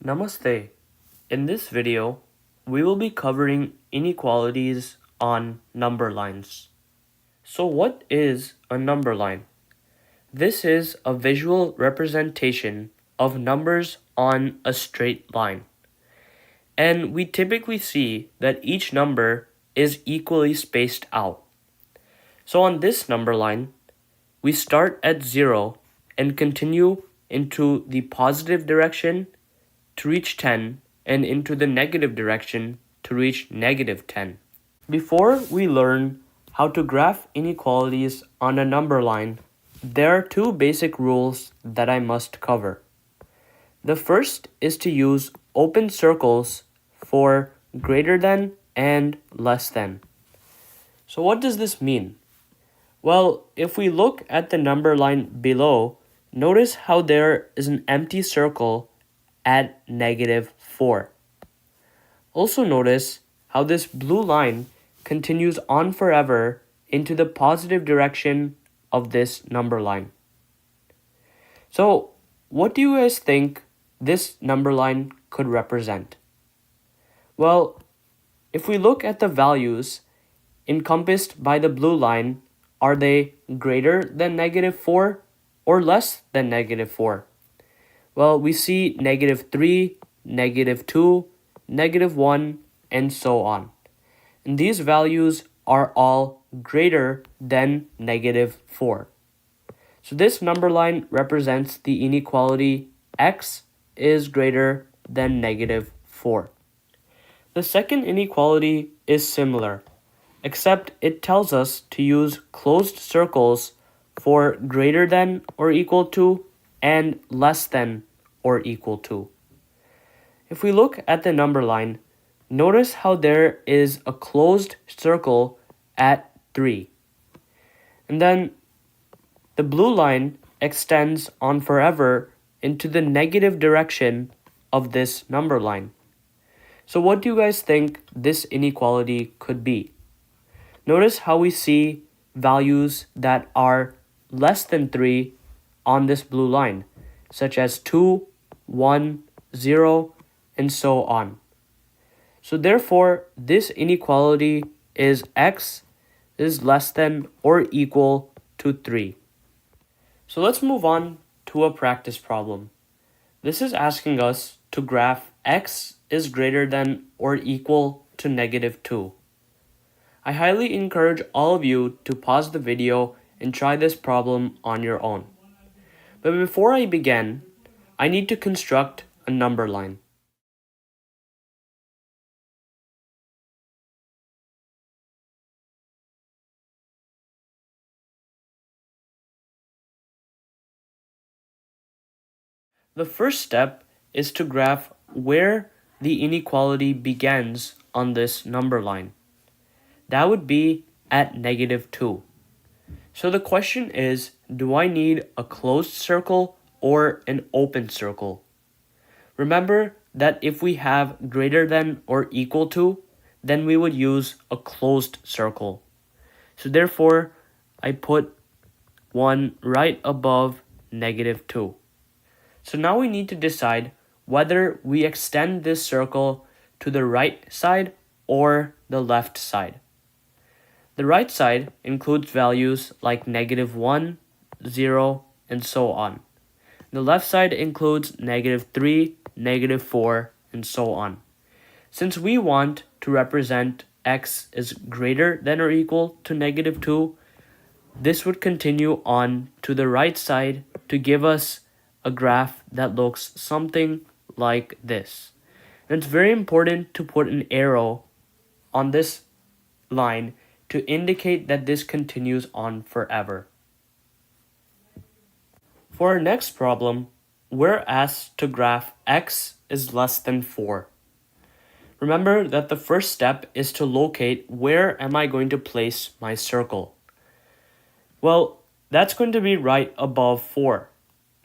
Namaste. In this video, we will be covering inequalities on number lines. So what is a number line? This is a visual representation of numbers on a straight line. And we typically see that each number is equally spaced out. So on this number line, we start at 0 and continue into the positive direction to reach 10 and into the negative direction to reach negative 10. Before we learn how to graph inequalities on a number line, there are two basic rules that I must cover. The first is to use open circles for greater than and less than. So what does this mean? Well, if we look at the number line below, notice how there is an empty circle at -4. Also notice how this blue line continues on forever into the positive direction of this number line. So, what do you guys think this number line could represent? Well, if we look at the values encompassed by the blue line, are they greater than -4 or less than -4? Well, we see -3, -2, -1, and so on. And these values are all greater than -4. So this number line represents the inequality x is greater than -4. The second inequality is similar, except it tells us to use closed circles for greater than or equal to and less than or equal to. If we look at the number line, notice how there is a closed circle at 3. And then the blue line extends on forever into the negative direction of this number line. So what do you guys think this inequality could be? Notice how we see values that are less than 3 on this blue line, such as 2, 1, 0, and so on. So therefore, this inequality is x is less than or equal to 3. So let's move on to a practice problem. This is asking us to graph x is greater than or equal to -2. I highly encourage all of you to pause the video and try this problem on your own. But before I begin, I need to construct a number line. The first step is to graph where the inequality begins on this number line. That would be at -2. So the question is, do I need a closed circle or an open circle? Remember that if we have greater than or equal to, then we would use a closed circle. So therefore, I put one right above -2. So now we need to decide whether we extend this circle to the right side or the left side. The right side includes values like -1, 0, and so on. The left side includes -3, -4, and so on. Since we want to represent x is greater than or equal to -2, this would continue on to the right side to give us a graph that looks something like this. And it's very important to put an arrow on this line to indicate that this continues on forever. For our next problem, we're asked to graph x is less than 4. Remember that the first step is to locate where am I going to place my circle. Well, that's going to be right above 4.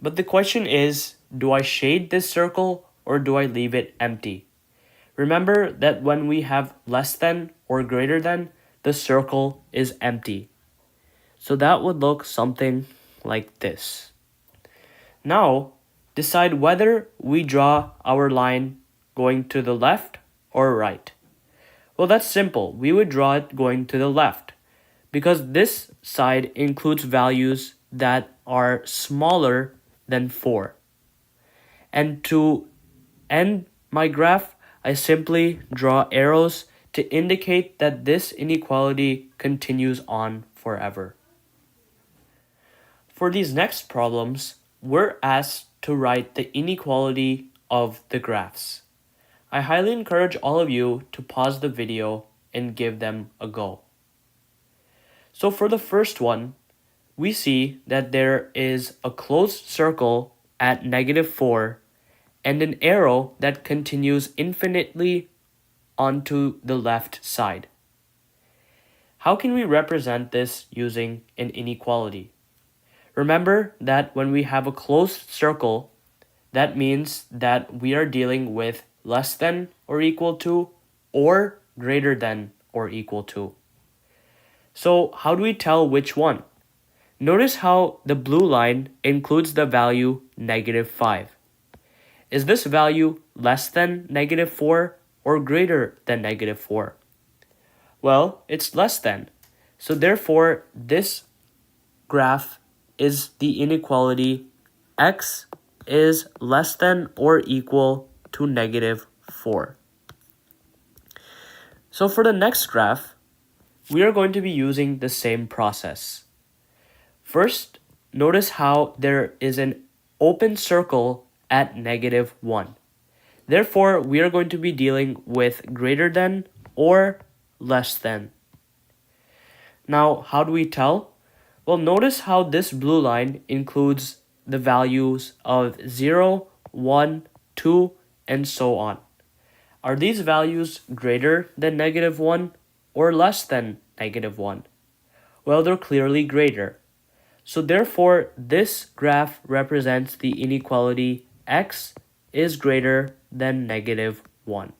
But the question is, do I shade this circle or do I leave it empty? Remember that when we have less than or greater than, the circle is empty. So that would look something like this. Now, decide whether we draw our line going to the left or right. Well, that's simple. We would draw it going to the left because this side includes values that are smaller than 4. And to end my graph, I simply draw arrows to indicate that this inequality continues on forever. For these next problems, we're asked to write the inequality of the graphs. I highly encourage all of you to pause the video and give them a go. So for the first one, we see that there is a closed circle at -4 and an arrow that continues infinitely onto the left side. How can we represent this using an inequality? Remember that when we have a closed circle, that means that we are dealing with less than or equal to or greater than or equal to. So how do we tell which one? Notice how the blue line includes the value -5. Is this value less than -4 or greater than -4? Well, it's less than. So therefore, this graph is the inequality x is less than or equal to -4. So for the next graph, we are going to be using the same process. First, notice how there is an open circle at -1. Therefore, we are going to be dealing with greater than or less than. Now, how do we tell? Well, notice how this blue line includes the values of 0, 1, 2, and so on. Are these values greater than -1 or less than -1? Well, they're clearly greater. So therefore, this graph represents the inequality x is greater than -1.